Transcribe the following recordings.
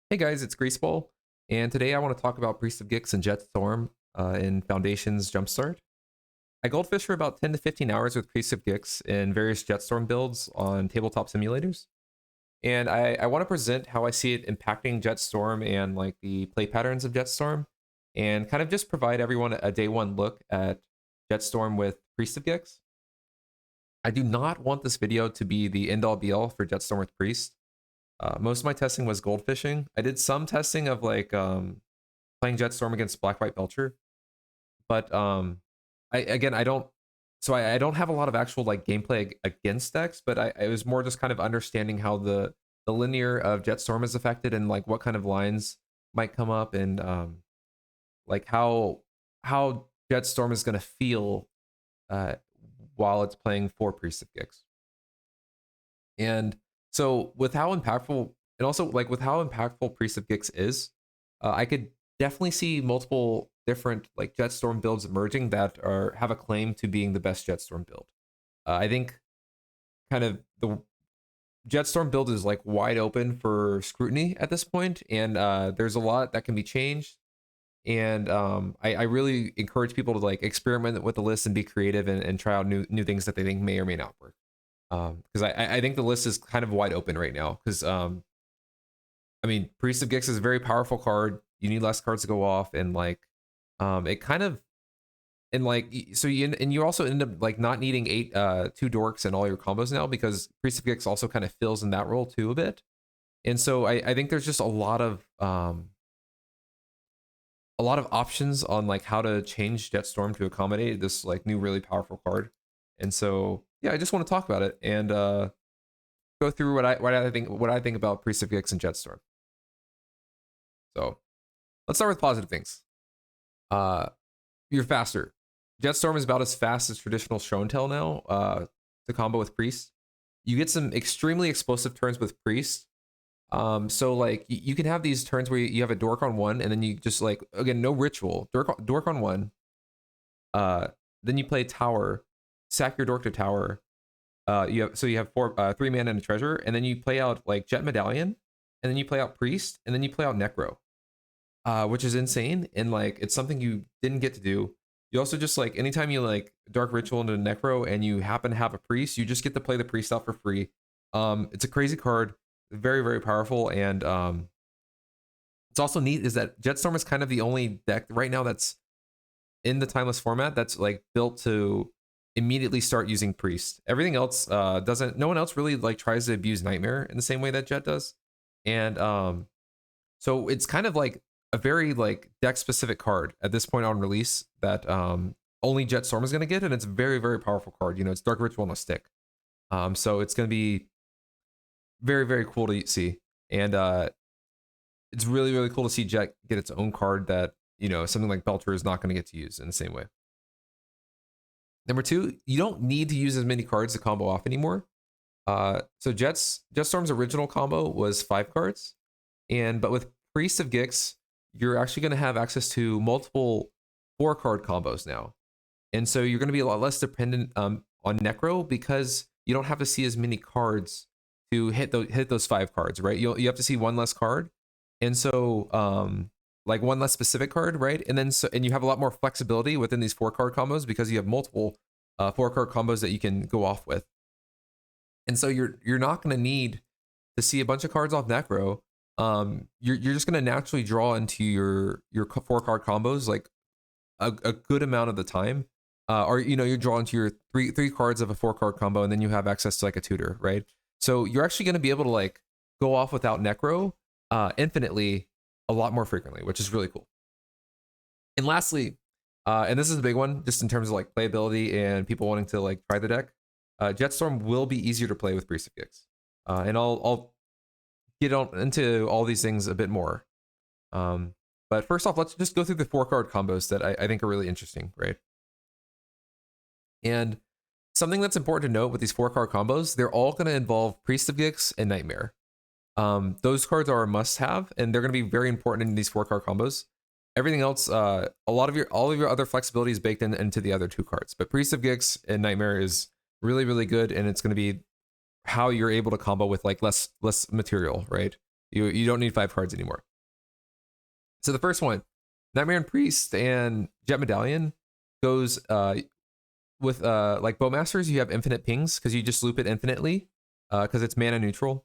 Hey guys, it's Greaseball, and today I want to talk about Priest of Gix and Jetstorm in Foundation's Jumpstart. I goldfish for about 10 to 15 hours with Priest of Gix in various Jetstorm builds on tabletop simulators, and I want to present how I see it impacting Jetstorm and like the play patterns of Jetstorm, and kind of just provide everyone a day one look at Jetstorm with Priest of Gix. I do not want this video to be the end all be all for Jetstorm with Priest. Most of my testing was goldfishing. I did some testing of like playing Jetstorm against Black White Belcher, but I don't I don't have a lot of actual like gameplay against decks, but I was more just kind of understanding how the linear of Jetstorm is affected and like what kind of lines might come up and like how Jetstorm is going to feel uh while it's playing for Priest of Gix. And so with how impactful and also like with how impactful Priest of Gix is, I could definitely see multiple different like Jetstorm builds emerging that are have a claim to being the best Jetstorm build. I think kind of the Jetstorm build is like wide open for scrutiny at this point, and there's a lot that can be changed. And I really encourage people to like experiment with the list and be creative and try out new things that they think may or may not work. Because I think the list is kind of wide open right now. Because I mean, Priest of Gix is a very powerful card. You need less cards to go off, and like it kind of and like so you also end up like not needing two dorks in all your combos now because Priest of Gix also kind of fills in that role too a bit. And so I think there's just a lot of options on like how to change Jetstorm to accommodate this like new really powerful card. And so yeah, I just want to talk about it and go through what I think about Priest of Gix and Jetstorm. So let's start with positive things. Uh, you're faster. Jetstorm is about as fast as traditional Show and Tell now. To combo with Priest, you get some extremely explosive turns with Priest. So like you can have these turns where you have a dork on one, and then you just like again no ritual dork on one. Then you play tower, sack your dork to tower. You have three mana and a treasure, and then you play out like Jet Medallion, and then you play out Priest, and then you play out Necro, which is insane. And like it's something you didn't get to do. You also just like anytime you like Dark Ritual into Necro and you happen to have a Priest, you just get to play the Priest out for free. It's a crazy card, very very powerful, and it's also neat is that Jetstorm is kind of the only deck right now that's in the Timeless format that's like built to immediately start using Priest. Everything else doesn't. No one else really like tries to abuse Nightmare in the same way that Jet does, and so it's kind of like a very like deck specific card at this point on release that only Jetstorm is going to get, and it's a very very powerful card. You know, it's Dark Ritual on a stick, so it's going to be very very cool to see, and it's really really cool to see Jet get its own card that you know something like Belcher is not going to get to use in the same way. Number two, you don't need to use as many cards to combo off anymore. So Jetstorm's original combo was 5 cards, but with Priest of Gix, you're actually going to have access to multiple 4-card combos now, and so you're going to be a lot less dependent on Necro because you don't have to see as many cards to hit those 5 cards, right? You have to see one less card, and so like one less specific card, right? And then and you have a lot more flexibility within these 4-card combos because you have multiple 4-card combos that you can go off with. And so you're not going to need to see a bunch of cards off Necro. You're just going to naturally draw into your 4-card combos like a good amount of the time. Or you know you draw into your three cards of a 4-card combo, and then you have access to like a tutor, right? So you're actually going to be able to like go off without Necro infinitely a lot more frequently, which is really cool. And lastly, and this is a big one, just in terms of like playability and people wanting to like try the deck, Jetstorm will be easier to play with Priest of Gix. And I'll get on into all these things a bit more. But first off, let's just go through the 4-card combos that I think are really interesting, right? And something that's important to note with these 4-card combos, they're all going to involve Priest of Gix and Nightmare. Those cards are a must-have, and they're going to be very important in these 4-card combos. Everything else, all of your other flexibility is baked into the other 2 cards. But Priest of Gix and Nightmare is really really good, and it's going to be how you're able to combo with like less material, right? You don't need 5 cards anymore. So the first one, Nightmare and Priest and Jet Medallion goes with like Bowmasters, you have infinite pings because you just loop it infinitely because it's mana neutral.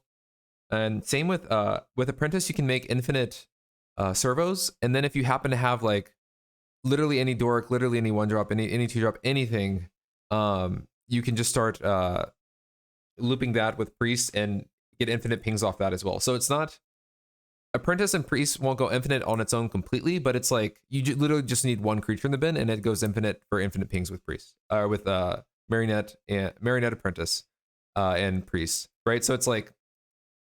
And same with Apprentice, you can make infinite servos, and then if you happen to have like literally any dork, literally any 1-drop, any 2-drop, anything, you can just start looping that with Priest and get infinite pings off that as well. So it's not Apprentice and Priest won't go infinite on its own completely, but it's like you literally just need 1 creature in the bin, and it goes infinite for infinite pings with Priest, with Marionette Apprentice, and Priest, right? So it's like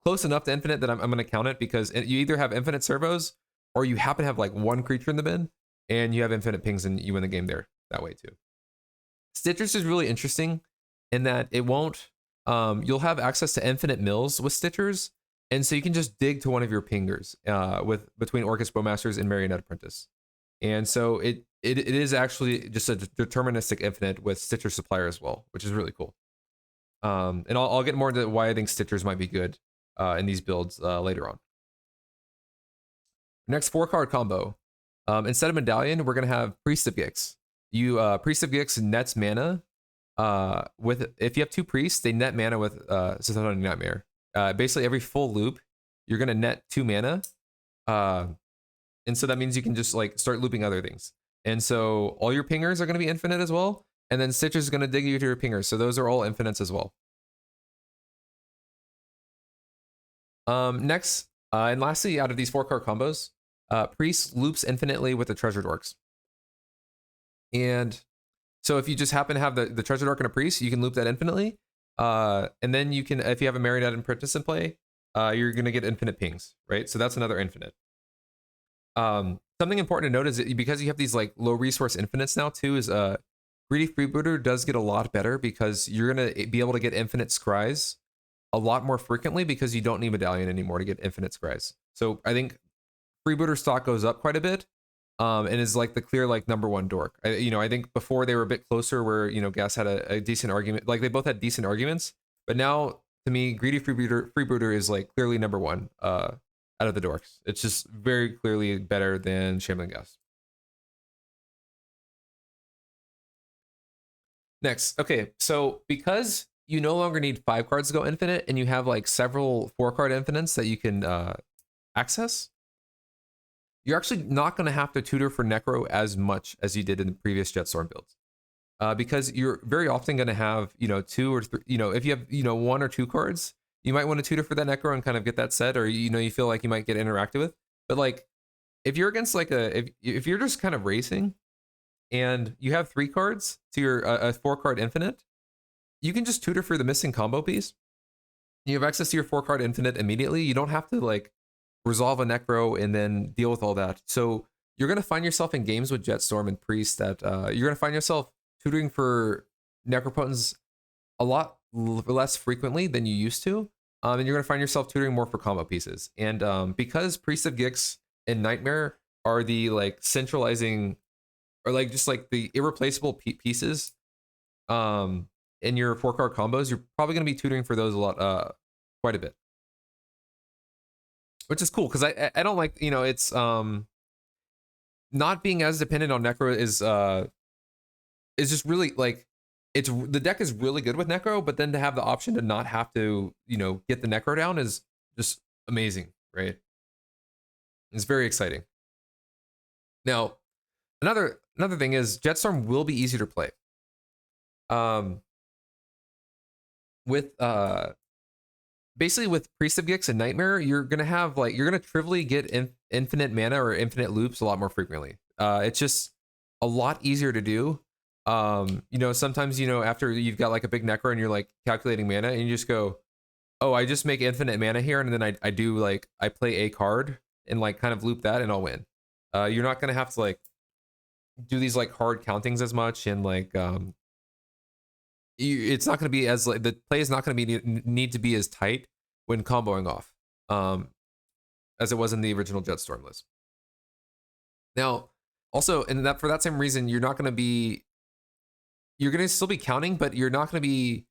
close enough to infinite that I'm going to count it because you either have infinite servos or you happen to have like 1 creature in the bin and you have infinite pings and you win the game there that way too. Stitchers is really interesting in that it won't, you'll have access to infinite mills with Stitchers. And so you can just dig to one of your pingers between Orcust Bowmasters and Marionette Apprentice. And so it is actually just a deterministic infinite with Stitcher Supplier as well, which is really cool. And I'll get more into why I think Stitchers might be good in these builds later on. Next 4-card combo. Instead of Medallion, we're going to have Priest of Gix. Priest of Gix nets mana. If you have 2 priests, they net mana with Sithonian Nightmare. Basically, every full loop, you're going to net 2 mana. And so that means you can just like start looping other things. And so all your pingers are going to be infinite as well. And then Stitchers is going to dig you to your pingers. So those are all infinites as well. Next, and lastly, out of these 4-card combos, Priest loops infinitely with the Treasure Dorks. And so if you just happen to have the Treasure Dork and a Priest, you can loop that infinitely. And then you can, if you have a Marionette and Apprentice in play, you're going to get infinite pings, right? So that's another infinite. Something important to note is that because you have these like low resource infinites now too, is Greedy Freebooter does get a lot better because you're going to be able to get infinite scries a lot more frequently because you don't need Medallion anymore to get infinite scries. So I think Freebooter stock goes up quite a bit, and is like the clear like #1 dork. I think before they were a bit closer where Gas had a decent argument, like they both had decent arguments, but now to me Greedy Freebooter is like clearly #1 out of the dorks. It's just very clearly better than Shambling Gas. Next, okay, so because you no longer need 5 cards to go infinite, and you have like several 4-card infinites that you can access, you're actually not going to have to tutor for Necro as much as you did in the previous Jetstorm builds, because you're very often going to have 2 or 3. If you have 1 or 2 cards, you might want to tutor for that Necro and kind of get that set, or you feel like you might get interacted with. But like if you're against like if you're just kind of racing, and you have 3 cards to your a 4-card infinite, you can just tutor for the missing combo piece. You have access to your 4-card infinite immediately. You don't have to like resolve a Necro and then deal with all that. So you're going to find yourself in games with Jetstorm and Priest that you're going to find yourself tutoring for Necropotence a lot less frequently than you used to. And you're going to find yourself tutoring more for combo pieces. And because Priest of Gix and Nightmare are the like centralizing, or like just like the irreplaceable pieces in your 4-card combos, you're probably going to be tutoring for those a lot, quite a bit, which is cool because I don't like, it's not being as dependent on Necro is just really like, the deck is really good with Necro, but then to have the option to not have to get the Necro down is just amazing, right? It's very exciting. Now another thing is Jetstorm will be easier to play. With basically with Priest of Gix and Nightmare, you're gonna trivially get infinite mana or infinite loops a lot more frequently. It's just a lot easier to do. Sometimes after you've got like a big Necro and you're like calculating mana, and you just go, oh, I just make infinite mana here, and then I do like I play a card and like kind of loop that and I'll win. You're not gonna have to like do these like hard countings as much, and like it's not going to be as like the play is not going to be need to be as tight when comboing off as it was in the original Jetstorm list. Now also, and that for that same reason, you're going to still be counting, but you're not going to be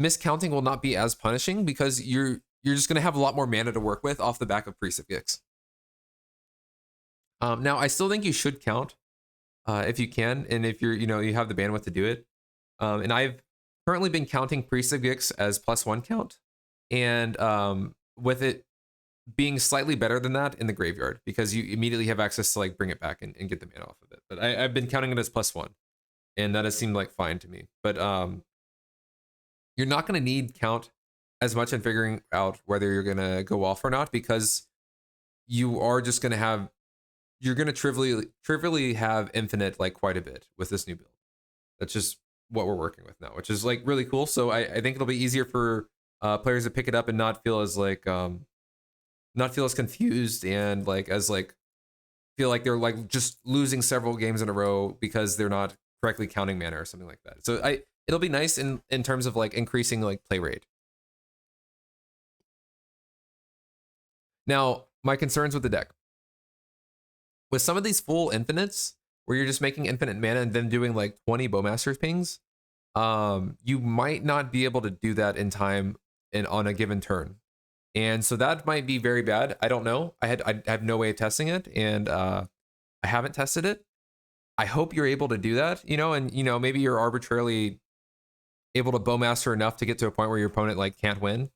miscounting will not be as punishing because you're just gonna have a lot more mana to work with off the back of Priest of Gix. Now I still think you should count if you can, and if you're you have the bandwidth to do it. And I've currently been counting Priest of Gix as +1 count, and with it being slightly better than that in the graveyard, because you immediately have access to like bring it back and get the mana off of it. But I've been counting it as +1, and that has seemed like fine to me. But you're not going to need count as much in figuring out whether you're going to go off or not, because you are just going to have, you're going to trivially have infinite like quite a bit with this new build. That's just what we're working with now, which is like really cool. So I think it'll be easier for players to pick it up and not feel as like not feel as confused and like as like feel like they're like just losing several games in a row because they're not correctly counting mana or something like that. So it'll be nice in terms of like increasing like play rate. Now, my concerns with the deck. With some of these full infinites, where you're just making infinite mana and then doing like 20 Bowmaster's pings, you might not be able to do that in time and on a given turn. And so that might be very bad. I don't know. I have no way of testing it, and I haven't tested it. I hope you're able to do that, and maybe you're arbitrarily able to Bowmaster enough to get to a point where your opponent like can't win.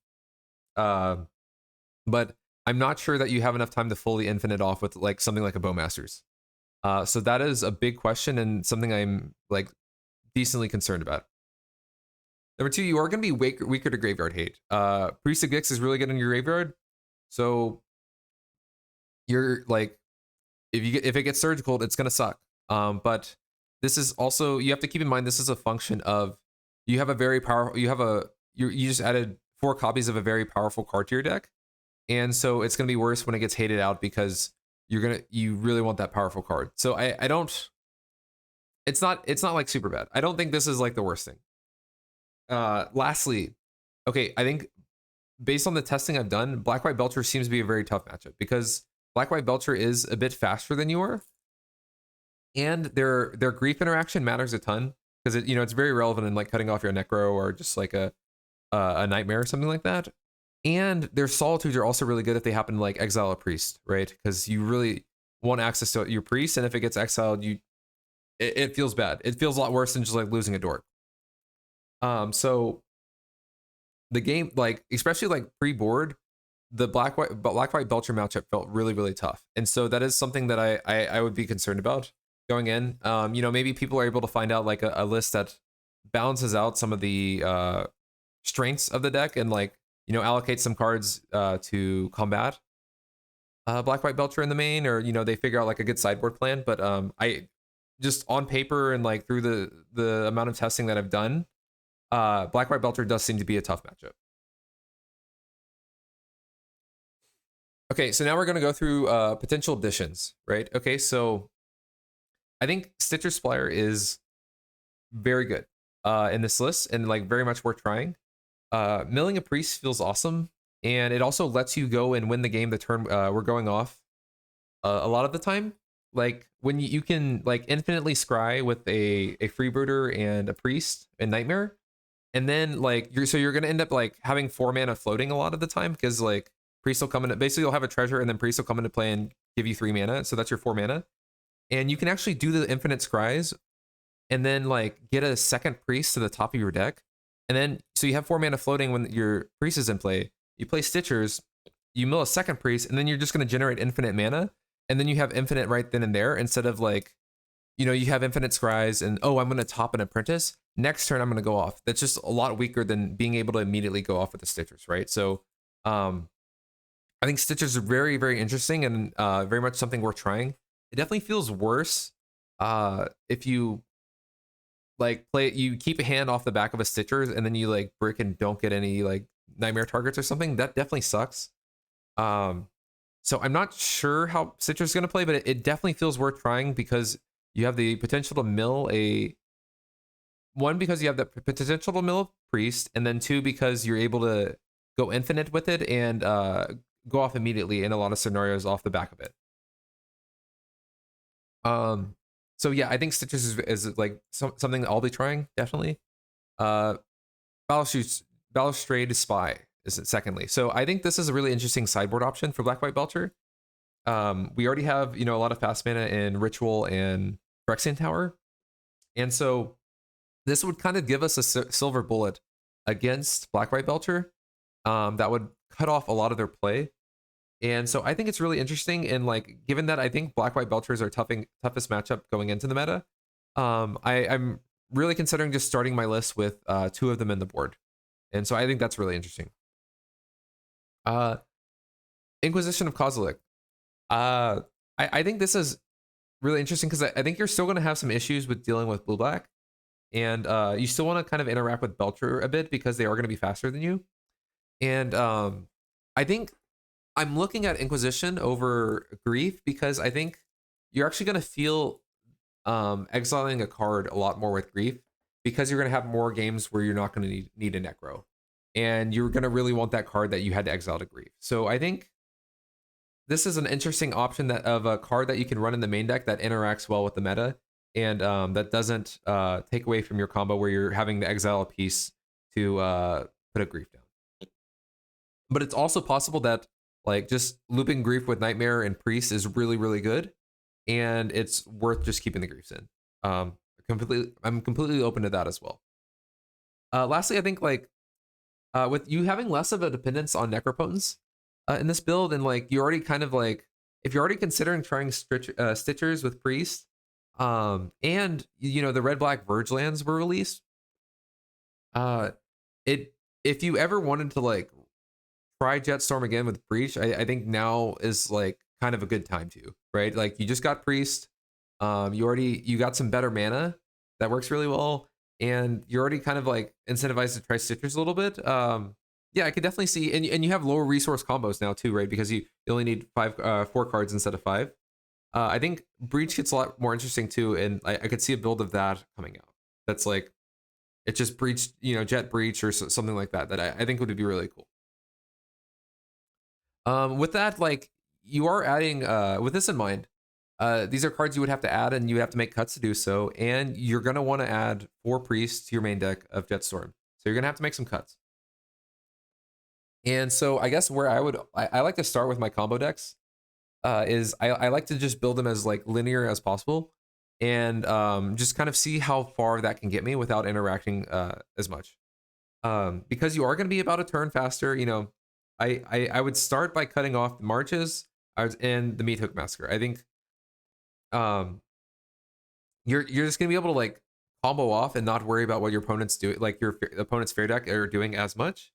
But I'm not sure that you have enough time to fully infinite off with like something like a Bowmasters. So that is a big question and something I'm like decently concerned about. Number 2, you are going to be weaker to graveyard hate. Priest of Gix is really good in your graveyard, so you're like, if it gets surgical, it's going to suck. But this is also, you have to keep in mind, this is a function of you have a very powerful, you just added 4 copies of a very powerful card to your deck, and so it's going to be worse when it gets hated out because you really want that powerful card. So I don't, it's not like super bad. I don't think this is like the worst thing. Lastly, okay, I think based on the testing I've done, Black-White Belcher seems to be a very tough matchup because Black-White Belcher is a bit faster than you are, and their grief interaction matters a ton because it's very relevant in like cutting off your Necro or just like a Nightmare or something like that. And their Solitudes are also really good if they happen to like exile a priest, right? Because you really want access to your priest, and if it gets exiled, it feels bad. It feels a lot worse than just like losing a dork. So the game, like especially like pre-board, the Black-White Belcher matchup felt really, really tough, and so that is something that I would be concerned about going in. Maybe people are able to find out like a list that balances out some of the strengths of the deck and like allocate some cards to combat Black-White Belcher in the main, or they figure out like a good sideboard plan. But I just on paper and like through the amount of testing that I've done, Black-White Belcher does seem to be a tough matchup. Okay, so now we're going to go through potential additions, right? Okay, so I think Stitcher Splire is very good in this list and like very much worth trying. Milling a priest feels awesome, and it also lets you go and win the game the turn we're going off a lot of the time. Like when you can like infinitely scry with a freebooter and a priest and Nightmare, and then like you're gonna end up like having 4 mana floating a lot of the time, because like priest will come in, basically you'll have a treasure and then priest will come into play and give you 3 mana, so that's your 4 mana, and you can actually do the infinite scries and then like get a second priest to the top of your deck. And then, so you have 4 mana floating when your priest is in play. You play Stitchers, you mill a second priest, and then you're just going to generate infinite mana. And then you have infinite right then and there, instead of like, you have infinite scries and, oh, I'm going to top an apprentice. Next turn, I'm going to go off. That's just a lot weaker than being able to immediately go off with the Stitchers, right? So I think Stitchers are very, very interesting and very much something worth trying. It definitely feels worse if you like you keep a hand off the back of a Stitchers and then you like brick and don't get any like Nightmare targets or something. That definitely sucks. So I'm not sure how Stitchers is going to play, but it definitely feels worth trying because you have the potential to mill because you have the potential to mill a priest, and then 2, because you're able to go infinite with it and go off immediately in a lot of scenarios off the back of it. So yeah, I think Stitchers is like something I'll be trying, definitely. Balustrade Spy is it secondly. So I think this is a really interesting sideboard option for Black White Belcher. We already have a lot of fast mana in Ritual and Phyrexian Tower, and so this would kind of give us a silver bullet against Black White Belcher that would cut off a lot of their play. And so I think it's really interesting. And like, given that I think Black White Belchers are toughest matchup going into the meta, I'm really considering just starting my list with 2 of them in the board. And so I think that's really interesting. Inquisition of Kozilek. I think this is really interesting because I think you're still going to have some issues with dealing with blue-black. And you still want to kind of interact with Belcher a bit because they are going to be faster than you. And I think I'm looking at Inquisition over Grief because I think you're actually going to feel exiling a card a lot more with Grief because you're going to have more games where you're not going to need a Necro. And you're going to really want that card that you had to exile to Grief. So I think this is an interesting option of a card that you can run in the main deck that interacts well with the meta and that doesn't take away from your combo where you're having to exile a piece to put a Grief down. But it's also possible that like just looping Grief with Nightmare and Priest is really, really good. And it's worth just keeping the Griefs in. I'm completely open to that as well. Lastly, I think like with you having less of a dependence on Necropotence in this build, and like you already kind of like, if you're already considering trying Stitchers with Priest, and the red-black Verge lands were released, if you ever wanted to like try Jetstorm again with Breach, I think now is like kind of a good time to, right? Like you just got Priest, you got some better mana that works really well, and you're already kind of like incentivized to try Stitchers a little bit. Yeah, I could definitely see, and you have lower resource combos now too, right? Because you only need 4 cards instead of 5. I think Breach gets a lot more interesting too, and I could see a build of that coming out. That's like, it's just Breach, Jet Breach or something like that, that I think would be really cool. With that, like, you are adding, with this in mind, these are cards you would have to add, and you would have to make cuts to do so, and you're going to want to add 4 priests to your main deck of Jetstorm. So you're going to have to make some cuts. And so I guess where I like to start with my combo decks is I like to just build them as like linear as possible, and just kind of see how far that can get me without interacting as much. Because you are going to be about a turn faster, I would start by cutting off the Marches and the Meathook Massacre. I think you're just gonna be able to like combo off and not worry about what your opponent's doing, like your opponent's fair deck are doing as much.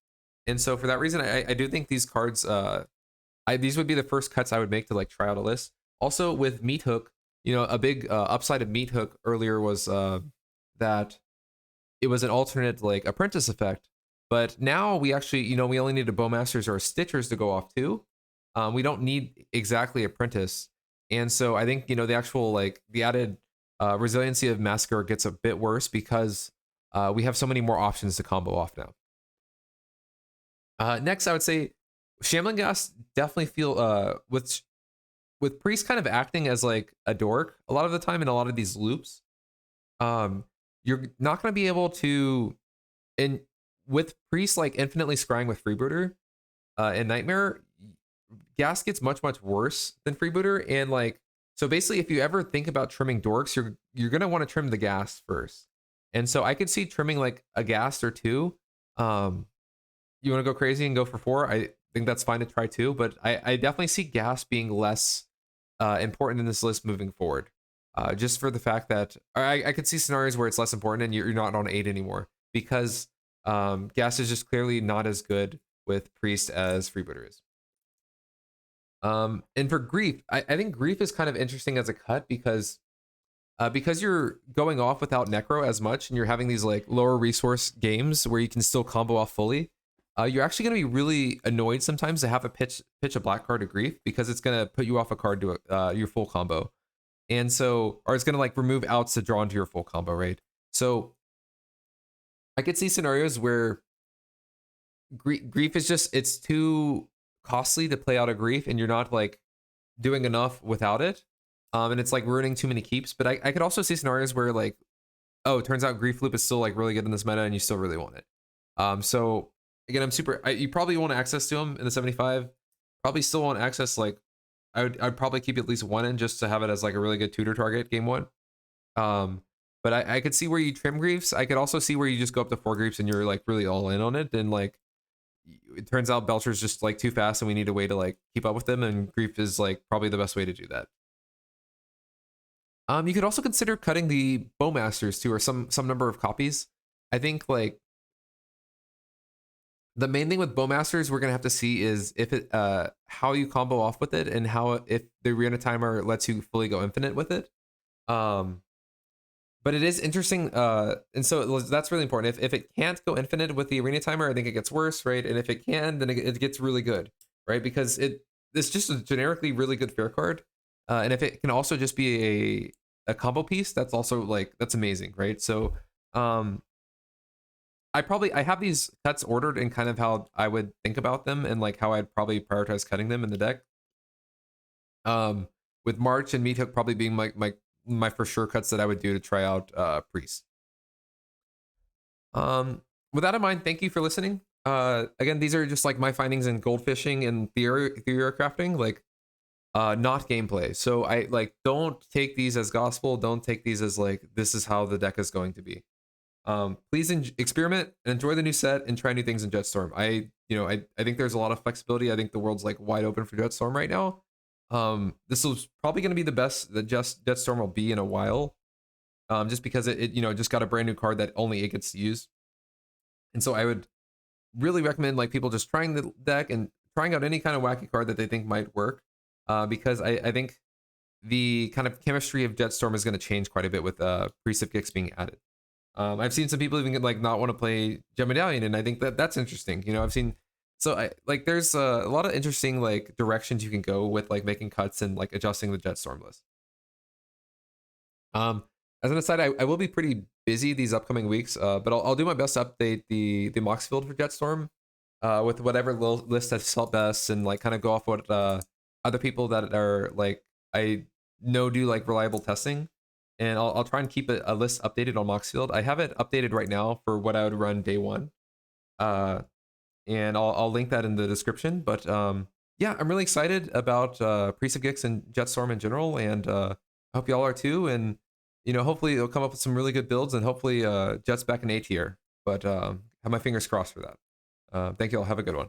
And so for that reason, I do think these cards, these would be the first cuts I would make to like try out a list. Also with Meathook, a big upside of Meathook earlier was that it was an alternate like apprentice effect. But now we actually, we only need a Bowmasters or Stitchers to go off too. We don't need exactly Apprentice. And so I think, the actual, like, the added resiliency of Massacre gets a bit worse because we have so many more options to combo off now. Next, I would say Shambling Ghast definitely feel, with Priest kind of acting as, like, a dork a lot of the time in a lot of these loops, you're not going to be able to... with Priest like infinitely scrying with Freebooter and Nightmare, Ghast gets much worse than Freebooter. And like, so basically if you ever think about trimming dorks, you're gonna want to trim the Ghast first. And so I could see trimming like a Ghast or 2. You want to go crazy and go for 4, I think that's fine to try too, but I definitely see Ghast being less important in this list moving forward. Just for the fact that I could see scenarios where it's less important and you're not on 8 anymore, because Ghast is just clearly not as good with Priest as Freebooter is. And for Grief, I think Grief is kind of interesting as a cut because you're going off without Necro as much, and you're having these like lower resource games where you can still combo off fully. You're actually going to be really annoyed sometimes to have to pitch a black card to Grief, because it's going to put you off a card to your full combo, and so, or it's going to like remove outs to draw into your full combo, right? So I could see scenarios where Grief is just, it's too costly to play out a Grief, and you're not like doing enough without it, and it's like ruining too many keeps. But I could also see scenarios where like, oh, it turns out Grief Loop is still like really good in this meta and you still really want it. So again, you probably want access to them in the 75. Probably still want access, like, I'd probably keep at least one in just to have it as like a really good tutor target game one. But I could see where you trim Griefs. I could also see where you just go up to 4 Griefs and you're like really all in on it. And like, it turns out Belcher's just like too fast and we need a way to like keep up with them. And Grief is like probably the best way to do that. You could also consider cutting the Bowmasters too, or some number of copies. I think like the main thing with Bowmasters we're gonna have to see is if it how you combo off with it and how if the arena timer lets you fully go infinite with it. But it is interesting, and so that's really important. If it can't go infinite with the arena timer, I think it gets worse, right? And if it can, then it gets really good, right? Because it's just a generically really good fair card, and if it can also just be a combo piece, that's also like that's amazing, right? So, I have these cuts ordered in kind of how I would think about them and like how I'd probably prioritize cutting them in the deck. With March and Meathook probably being my for sure cuts that I would do to try out Priest. With that in mind, thank you for listening. Again, these are just like my findings in goldfishing and theory crafting, like not gameplay. So I like don't take these as gospel. Don't take these as like this is how the deck is going to be. Please experiment and enjoy the new set and try new things in Jetstorm. I think there's a lot of flexibility. I think the world's like wide open for Jetstorm right now. This is probably going to be the best that Jetstorm will be in a while, just because it just got a brand new card that only it gets to use. And so I would really recommend like people just trying the deck and trying out any kind of wacky card that they think might work, because I think the kind of chemistry of Jetstorm is going to change quite a bit with Priest of Gix being added. I've seen some people even like not want to play Gem Medallion, and I think that's interesting. I've seen. So I like there's a lot of interesting like directions you can go with like making cuts and like adjusting the Jetstorm list. As an aside, I will be pretty busy these upcoming weeks, but I'll do my best to update the Mox field for Jetstorm with whatever list has felt best and like kind of go off what other people that are like I know do like reliable testing, and I'll try and keep a list updated on Mox field. I have it updated right now for what I would run day one. And I'll link that in the description. But yeah, I'm really excited about Priest of Gix and Jetstorm in general, and I hope y'all are too. And hopefully it'll come up with some really good builds, and hopefully Jet's back in A tier. But have my fingers crossed for that. Thank you all. Have a good one.